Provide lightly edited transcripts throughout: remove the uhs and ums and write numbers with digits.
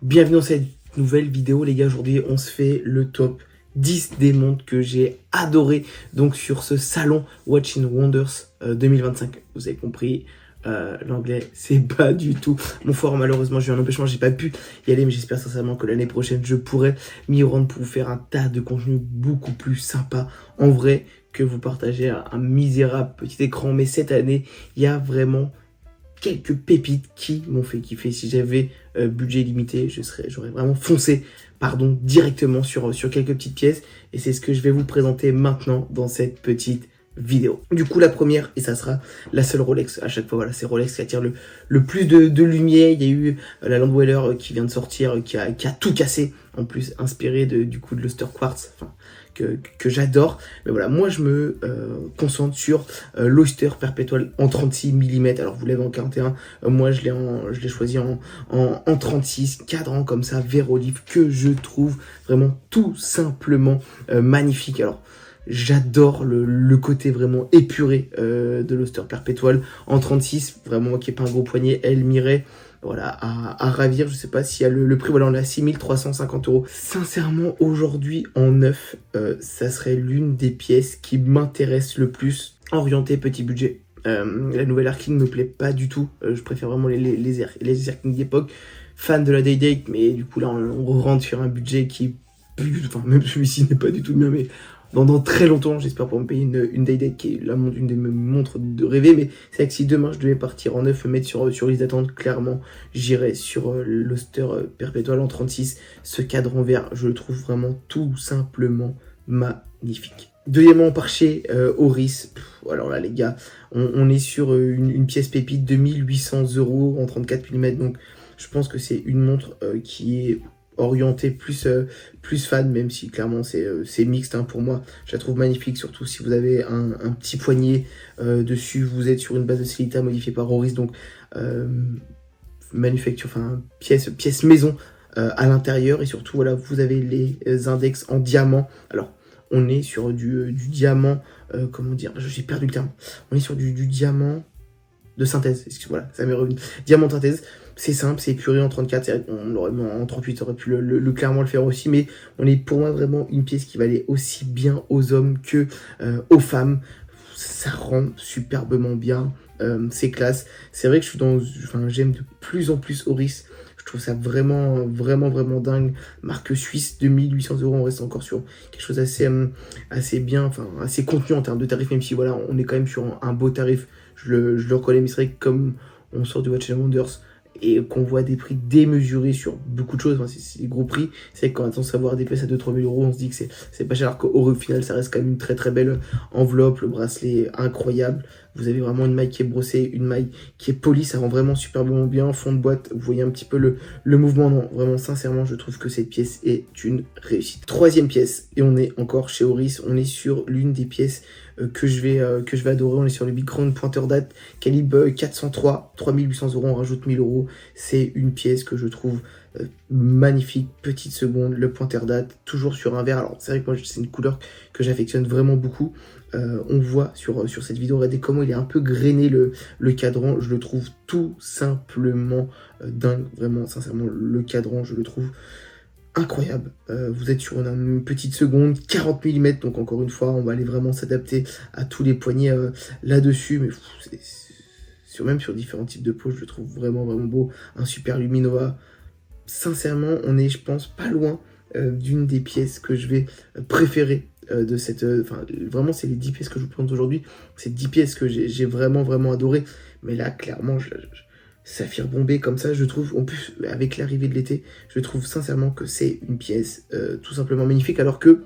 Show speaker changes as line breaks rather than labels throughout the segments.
Bienvenue dans cette nouvelle vidéo les gars. Aujourd'hui on se fait le top 10 des montres que j'ai adoré donc sur ce salon Watches and Wonders 2025. Vous avez compris, l'anglais c'est pas du tout mon fort, malheureusement j'ai eu un empêchement, j'ai pas pu y aller, mais j'espère sincèrement que l'année prochaine je pourrai m'y rendre pour vous faire un tas de contenu beaucoup plus sympa en vrai que vous partagez un misérable petit écran. Mais cette année il y a vraiment quelques pépites qui m'ont fait kiffer. Si j'avais budget limité, j'aurais vraiment foncé directement sur quelques petites pièces. Et c'est ce que je vais vous présenter maintenant dans cette petite vidéo. Du coup, la première, et ça sera la seule Rolex. À chaque fois, voilà, c'est Rolex qui attire le plus de lumière. Il y a eu la Landweller qui vient de sortir, qui a tout cassé. En plus, inspiré du coup de l'Oster Quartz, enfin, que j'adore. Mais voilà, moi je me concentre sur l'Oster Perpetual en 36 mm. Alors vous l'avez en 41, moi je l'ai choisi en 36, cadran comme ça, vert olive, que je trouve vraiment tout simplement magnifique. Alors j'adore le côté vraiment épuré de l'Oster Perpetual en 36, vraiment moi qui n'ai pas un gros poignet, elle m'irait voilà, à ravir. Je sais pas s'il y a le prix, voilà, on est à 6350 €. Sincèrement, aujourd'hui, en neuf, ça serait l'une des pièces qui m'intéresse le plus, orientée petit budget. La nouvelle Arkin ne me plaît pas du tout, je préfère vraiment les Arkin d'époque. Fan de la Day-Date, mais du coup là, on rentre sur un budget qui, enfin, même celui-ci n'est pas du tout bien, mais dans très longtemps, j'espère pouvoir me payer une Day-Date qui est une des montres de rêver. Mais c'est vrai que si demain je devais partir en neuf, me mettre sur liste d'attente, clairement j'irais sur l'Oster Perpetual en 36. Ce cadran vert, je le trouve vraiment tout simplement magnifique. Deuxièmement, on part chez Oris. Alors là les gars, on est sur une pièce pépite de 1800 € en 34 mm. Donc je pense que c'est une montre qui est orienté plus fan, même si clairement c'est mixte hein, pour moi. Je la trouve magnifique, surtout si vous avez un petit poignet dessus. Vous êtes sur une base de Sellita modifiée par Oris, donc manufacture, enfin pièce maison à l'intérieur. Et surtout voilà, vous avez les index en diamant. Alors on est sur du diamant, comment dire, j'ai perdu le terme. On est sur du diamant de synthèse, voilà, ça m'est revenu. Diamant de synthèse, c'est simple, c'est épuré en 34, on l'aurait en 38, on aurait pu clairement le faire aussi, mais on est pour moi vraiment une pièce qui va aller aussi bien aux hommes que aux femmes. Ça rend superbement bien, c'est classe. C'est vrai que j'aime de plus en plus Oris. Je trouve ça vraiment dingue. Marque suisse, 2800 €, on reste encore sur quelque chose assez bien, enfin assez contenu en termes de tarif, même si voilà, on est quand même sur un beau tarif. Je le reconnais, mais c'est vrai que comme on sort du Watches and Wonders et qu'on voit des prix démesurés sur beaucoup de choses, enfin, c'est des gros prix, c'est vrai qu'on a tendance à voir des pièces à 2-3 000 €, on se dit que c'est pas cher, alors qu'au final ça reste quand même une très belle enveloppe, le bracelet est incroyable, vous avez vraiment une maille qui est brossée, une maille qui est polie, ça rend vraiment superbement bien, fond de boîte, vous voyez un petit peu le mouvement, non, vraiment sincèrement je trouve que cette pièce est une réussite. Troisième pièce, et on est encore chez Oris, on est sur l'une des pièces que je vais adorer. On est sur le Big Crown pointeur date calibre 403, 3800 €, on rajoute 1000 €. C'est une pièce que je trouve magnifique, petite seconde, le pointeur date, toujours sur un verre. Alors c'est vrai que moi c'est une couleur que j'affectionne vraiment beaucoup. On voit sur cette vidéo, regardez comment il est un peu grainé le cadran, je le trouve tout simplement dingue, vraiment sincèrement le cadran je le trouve incroyable. Vous êtes sur une petite seconde, 40 mm, donc encore une fois, on va aller vraiment s'adapter à tous les poignets là-dessus, mais même sur différents types de peau, je le trouve vraiment beau. Un super Luminova. Sincèrement, on est, je pense, pas loin d'une des pièces que je vais préférer de cette... Enfin, vraiment, c'est les 10 pièces que je vous présente aujourd'hui. C'est 10 pièces que j'ai vraiment adoré. Mais là, clairement, Saphir bombé comme ça, je trouve, en plus avec l'arrivée de l'été, je trouve sincèrement que c'est une pièce tout simplement magnifique, alors que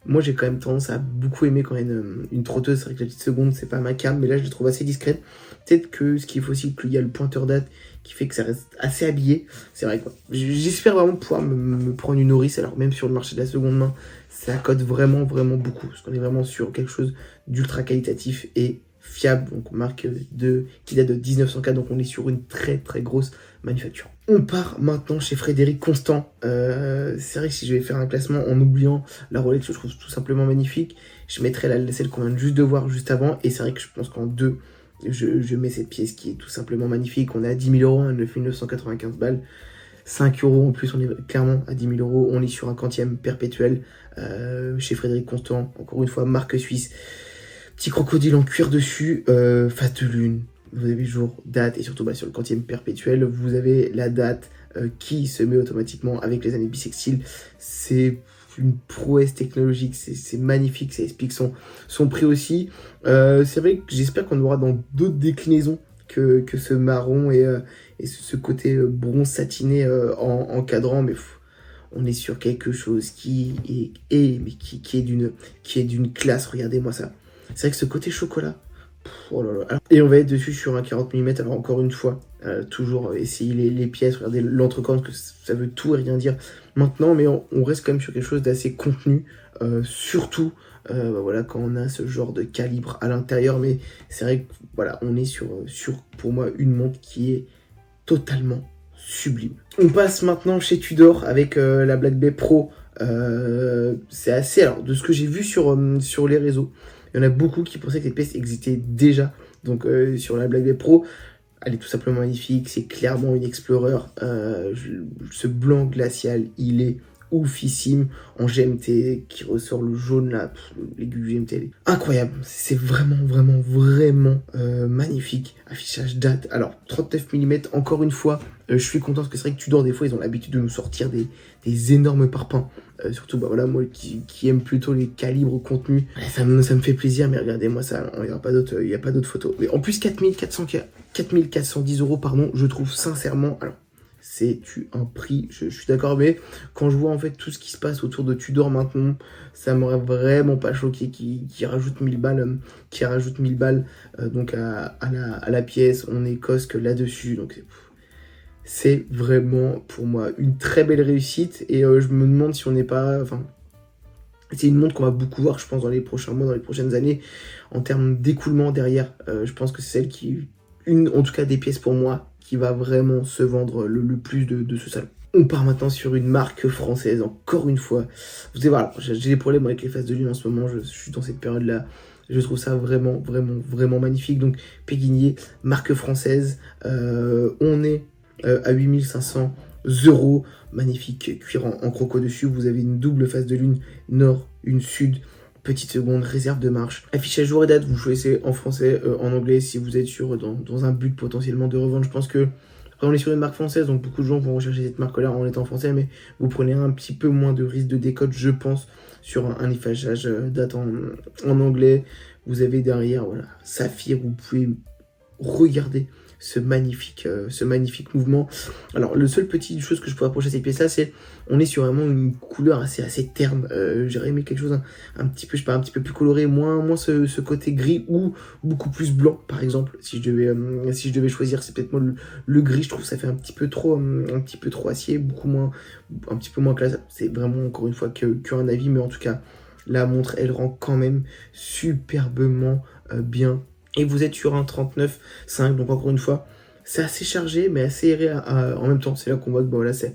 moi j'ai quand même tendance à beaucoup aimer quand il y a une trotteuse. C'est vrai que la petite seconde c'est pas ma cam, mais là je la trouve assez discrète. Peut-être que ce qu'il faut aussi, qu'il y a le pointeur date qui fait que ça reste assez habillé, c'est vrai quoi. J'espère vraiment pouvoir me prendre une Oris, alors même sur le marché de la seconde main, ça cote vraiment beaucoup, parce qu'on est vraiment sur quelque chose d'ultra qualitatif et fiable, donc marque qui date de 1904, donc on est sur une très grosse manufacture. On part maintenant chez Frédéric Constant. C'est vrai que si je vais faire un classement en oubliant la Rolex, je trouve tout simplement magnifique, je mettrai celle qu'on vient juste de voir juste avant, et c'est vrai que je pense qu'en deux, je mets cette pièce qui est tout simplement magnifique. On est à 10 000 €, à 9 995 balles. 5 euros en plus, on est clairement à 10 000 euros. On est sur un quantième perpétuel chez Frédéric Constant. Encore une fois, marque suisse. Petit crocodile en cuir dessus, face de lune. Vous avez jour, date et surtout sur le quantième perpétuel, vous avez la date qui se met automatiquement avec les années bissextiles. C'est une prouesse technologique, c'est magnifique, ça explique son prix aussi. C'est vrai que j'espère qu'on aura dans d'autres déclinaisons que ce marron et ce côté bronze satiné en cadran, mais on est sur quelque chose qui est d'une classe. Regardez-moi ça. C'est vrai que ce côté chocolat, oh là là. Alors, et on va être dessus sur un 40 mm. Alors encore une fois, toujours essayer les pièces, regardez l'entrecorne, que ça veut tout et rien dire maintenant, mais on reste quand même sur quelque chose d'assez contenu, surtout voilà, quand on a ce genre de calibre à l'intérieur. Mais c'est vrai que voilà, on est sur pour moi une montre qui est totalement sublime. On passe maintenant chez Tudor avec la Black Bay Pro. C'est assez, alors de ce que j'ai vu sur les réseaux, il y en a beaucoup qui pensaient que les pièces existaient déjà. Donc sur la Black Bay Pro, elle est tout simplement magnifique. C'est clairement une Explorer. Ce blanc glacial, il est oufissime en GMT qui ressort le jaune là, l'aiguille GMT, elle est incroyable. C'est vraiment magnifique. Affichage date. Alors 39 mm, encore une fois, je suis content parce que c'est vrai que Tudor des fois ils ont l'habitude de nous sortir des énormes parpaings. Surtout voilà, moi qui aime plutôt les calibres contenus, ça me fait plaisir. Mais regardez-moi ça, il n'y a pas d'autres photos. Mais en plus 4410 euros, pardon, je trouve sincèrement, alors c'est un prix, je suis d'accord, mais quand je vois en fait tout ce qui se passe autour de Tudor maintenant, ça m'aurait vraiment pas choqué qui rajoute 1000 balles, donc à la pièce. On est cosque là-dessus, donc c'est vraiment pour moi une très belle réussite. Et je me demande si on n'est pas, enfin, c'est une montre qu'on va beaucoup voir, je pense, dans les prochains mois, dans les prochaines années, en termes d'écoulement derrière. Je pense que c'est celle en tout cas des pièces pour moi, qui va vraiment se vendre le plus de ce salon. On part maintenant sur une marque française, encore une fois. Vous savez, voilà, j'ai des problèmes avec les faces de lune en ce moment, je suis dans cette période-là. Je trouve ça vraiment magnifique. Donc, Péguinier, marque française. On est à 8500 euros. Magnifique cuir en croco dessus. Vous avez une double face de lune, nord, une sud. Petite seconde, réserve de marche. Affichage jour et date, vous choisissez en français, en anglais, si vous êtes dans un but potentiellement de revente. Je pense que, après on est sur une marque française, donc beaucoup de gens vont rechercher cette marque-là en étant français, mais vous prenez un petit peu moins de risque de décote, je pense, sur un affichage date en anglais. Vous avez derrière, voilà, saphir, vous pouvez regarder ce magnifique mouvement. Alors, le seul petite chose que je pourrais approcher à cette pièce-là, c'est on est sur vraiment une couleur assez terne. J'aurais aimé quelque chose un petit peu, je sais pas, un petit peu plus coloré, moins ce côté gris ou beaucoup plus blanc, par exemple. Si je devais choisir, c'est peut-être moi le gris. Je trouve que ça fait un petit peu trop acier, un petit peu moins classe. C'est vraiment encore une fois qu'un avis, mais en tout cas, la montre, elle rend quand même superbement bien. Et vous êtes sur un 39,5, donc encore une fois, c'est assez chargé, mais assez aéré en même temps. C'est là qu'on voit que voilà, ça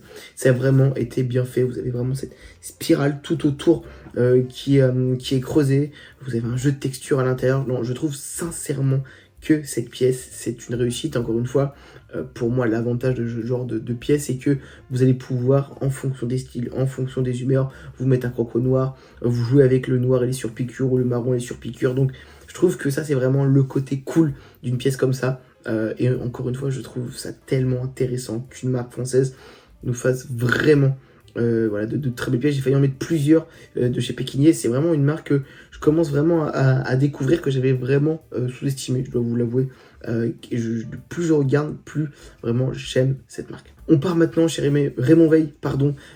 a vraiment été bien fait. Vous avez vraiment cette spirale tout autour qui est creusée. Vous avez un jeu de texture à l'intérieur. Non, je trouve sincèrement que cette pièce, c'est une réussite. Encore une fois, pour moi, l'avantage de ce genre de pièce, c'est que vous allez pouvoir, en fonction des styles, en fonction des humeurs, vous mettre un croco noir, vous jouez avec le noir et les surpiqûres, ou le marron et les surpiqûres. Donc, je trouve que ça, c'est vraiment le côté cool d'une pièce comme ça. Et encore une fois, je trouve ça tellement intéressant qu'une marque française nous fasse vraiment voilà, de très belles pièces. J'ai failli en mettre plusieurs de chez Pékinier. C'est vraiment une marque que je commence vraiment à découvrir, que j'avais vraiment sous-estimé, je dois vous l'avouer. Et plus je regarde, plus vraiment j'aime cette marque. On part maintenant chez Raymond Veil,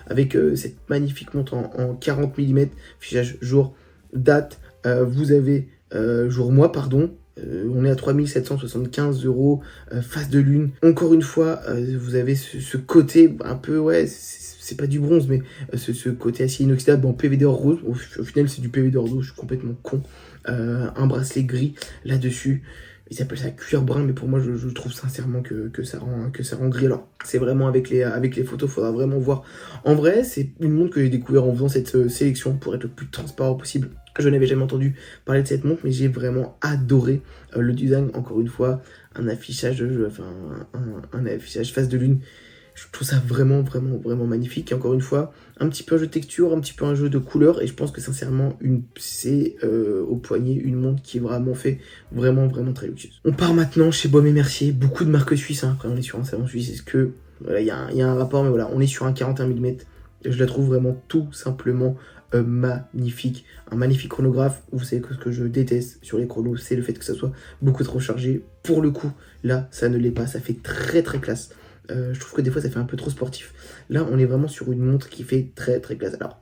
avec cette magnifique montre en 40 mm, fichage jour, date. Vous avez jour-mois, on est à 3775 euros, face de lune. Encore une fois, vous avez ce côté un peu, ouais, c'est pas du bronze, mais ce côté acier inoxydable en PVD or rose. Au final, c'est du PVD or rose, je suis complètement con. Un bracelet gris là-dessus. Ils appellent ça cuir brun, mais pour moi, je trouve sincèrement que ça rend gris. Alors, c'est vraiment avec les photos, faudra vraiment voir. En vrai, c'est une montre que j'ai découvert en faisant cette sélection pour être le plus transparent possible. Je n'avais jamais entendu parler de cette montre, mais j'ai vraiment adoré le design. Encore une fois, un affichage face de lune. Je trouve ça vraiment, vraiment, vraiment magnifique. Et encore une fois, un petit peu un jeu de texture, un petit peu un jeu de couleur. Et je pense que sincèrement, c'est au poignet une montre qui est vraiment fait vraiment, vraiment très luxueuse. On part maintenant chez Baume & Mercier. Beaucoup de marques suisses. Hein. Après, on est sur un salon suisse. Est-ce que... Voilà, il y a un rapport, mais voilà, on est sur un 41 mm. Je la trouve vraiment tout simplement magnifique. Un magnifique chronographe. Vous savez que ce que je déteste sur les chronos, c'est le fait que ça soit beaucoup trop chargé. Pour le coup, là, ça ne l'est pas. Ça fait très, très classe. Je trouve que des fois ça fait un peu trop sportif. Là on est vraiment sur une montre qui fait très très classe. Alors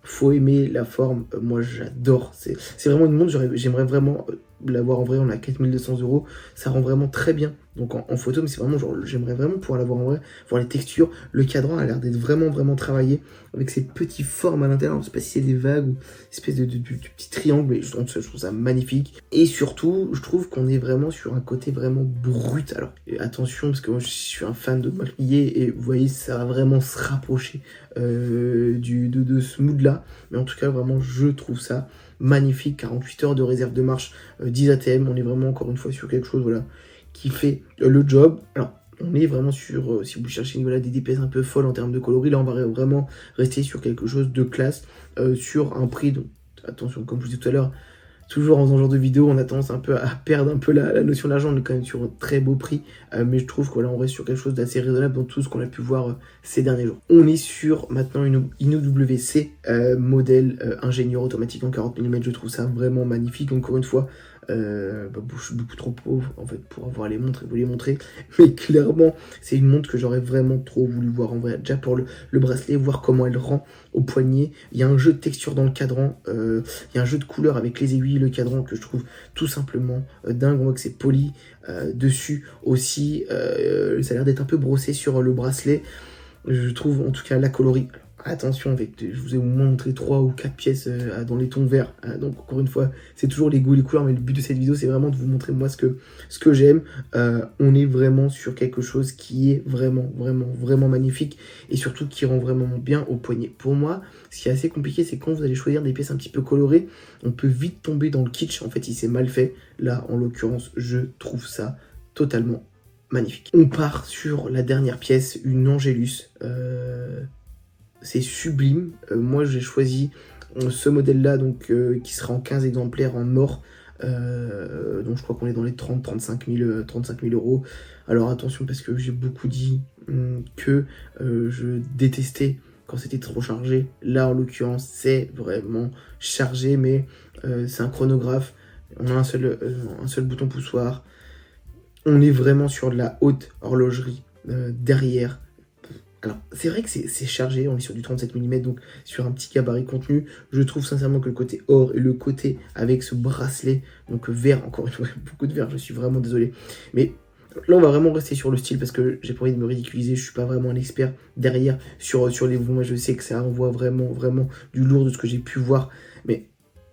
faut aimer la forme, moi j'adore, c'est vraiment une montre, j'aimerais vraiment l'avoir en vrai. On a 4200 €, ça rend vraiment très bien donc en photo, mais c'est vraiment genre, j'aimerais vraiment pouvoir l'avoir en vrai, voir les textures. Le cadran a l'air d'être vraiment vraiment travaillé avec ces petites formes à l'intérieur. Je sais pas si c'est des vagues ou une espèce de petits triangles, mais je trouve ça magnifique. Et surtout je trouve qu'on est vraiment sur un côté vraiment brut. Alors attention, parce que moi je suis un fan de marque Millet et vous voyez ça va vraiment se rapprocher de ce mood là, mais en tout cas vraiment je trouve ça magnifique. 48 heures de réserve de marche, 10 ATM, on est vraiment encore une fois sur quelque chose voilà qui fait le job. Alors on est vraiment sur, si vous cherchez voilà, des DPS un peu folles en termes de coloris, là on va vraiment rester sur quelque chose de classe, sur un prix, donc attention comme je vous disais tout à l'heure, toujours en faisant ce genre de vidéo, on a tendance un peu à perdre un peu la notion d'argent. On est quand même sur un très beau prix, mais je trouve que là on reste sur quelque chose d'assez raisonnable dans tout ce qu'on a pu voir ces derniers jours. On est sur maintenant une INOWC modèle ingénieur automatique en 40 mm. Je trouve ça vraiment magnifique. Encore une fois, je suis beaucoup trop pauvre en fait pour avoir les montres et vous les montrer, mais clairement c'est une montre que j'aurais vraiment trop voulu voir en vrai, déjà pour le bracelet, voir comment elle rend au poignet. Il y a un jeu de texture dans le cadran, il y a un jeu de couleur avec les aiguilles, le cadran que je trouve tout simplement dingue. On voit que c'est poli dessus aussi, ça a l'air d'être un peu brossé sur le bracelet. Je trouve en tout cas la coloris. Attention, je vous ai au moins montré 3 ou 4 pièces dans les tons verts, donc encore une fois c'est toujours les goûts, les couleurs, mais le but de cette vidéo c'est vraiment de vous montrer moi ce que j'aime. On est vraiment sur quelque chose qui est vraiment vraiment magnifique et surtout qui rend vraiment bien au poignet. Pour moi ce qui est assez compliqué, c'est quand vous allez choisir des pièces un petit peu colorées, on peut vite tomber dans le kitsch en fait si c'est mal fait. Là en l'occurrence je trouve ça totalement magnifique. On part sur la dernière pièce, une Angelus. C'est sublime. Moi j'ai choisi ce modèle là donc qui sera en 15 exemplaires en or, donc je crois qu'on est dans les 35 000 €. Alors attention, parce que j'ai beaucoup dit que je détestais quand c'était trop chargé. Là en l'occurrence c'est vraiment chargé, mais c'est un chronographe, on a un seul bouton poussoir, on est vraiment sur de la haute horlogerie derrière. Alors, c'est vrai que c'est chargé, on est sur du 37 mm, donc sur un petit gabarit contenu. Je trouve sincèrement que le côté or et le côté avec ce bracelet, donc vert, encore une fois, beaucoup de vert, je suis vraiment désolé. Mais là, on va vraiment rester sur le style parce que j'ai pas envie de me ridiculiser, je suis pas vraiment un expert derrière sur les mouvements. Je sais que ça envoie vraiment du lourd de ce que j'ai pu voir, mais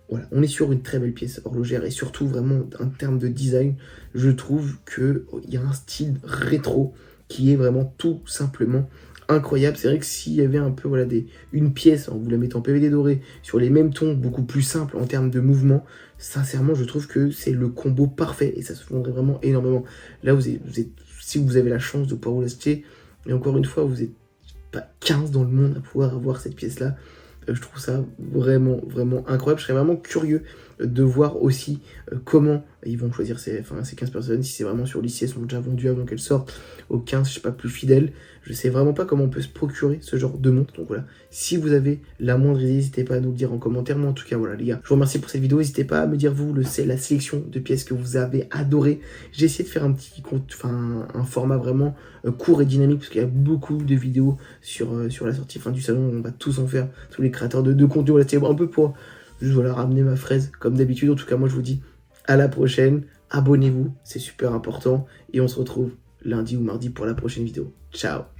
voilà, on est sur une très belle pièce horlogère et surtout vraiment en termes de design, je trouve qu'il y a un style rétro qui est vraiment tout simplement incroyable. C'est vrai que s'il y avait un peu voilà, une pièce, en vous la mettant en PVD doré, sur les mêmes tons, beaucoup plus simple en termes de mouvement, sincèrement je trouve que c'est le combo parfait et ça se vendrait vraiment énormément. Là si vous avez la chance de pouvoir vous l'acheter, et encore une fois vous n'êtes pas 15 dans le monde à pouvoir avoir cette pièce là, je trouve ça vraiment incroyable. Je serais vraiment curieux de voir aussi comment ils vont choisir ces 15 personnes, si c'est vraiment sur l'ICS, elles sont déjà vendues avant qu'elles sortent, aux 15, je sais pas, plus fidèles. Je sais vraiment pas comment on peut se procurer ce genre de montre. Donc voilà, si vous avez la moindre idée, n'hésitez pas à nous le dire en commentaire. Mais en tout cas, voilà les gars, je vous remercie pour cette vidéo. N'hésitez pas à me dire vous la sélection de pièces que vous avez adoré. J'ai essayé de faire un petit compte, un format vraiment court et dynamique, parce qu'il y a beaucoup de vidéos sur la sortie du salon. On va tous en faire, tous les créateurs de contenu. Voilà, c'était un peu pour juste voilà, ramener ma fraise comme d'habitude. En tout cas, moi je vous dis à la prochaine. Abonnez-vous, c'est super important. Et on se retrouve lundi ou mardi pour la prochaine vidéo. Ciao!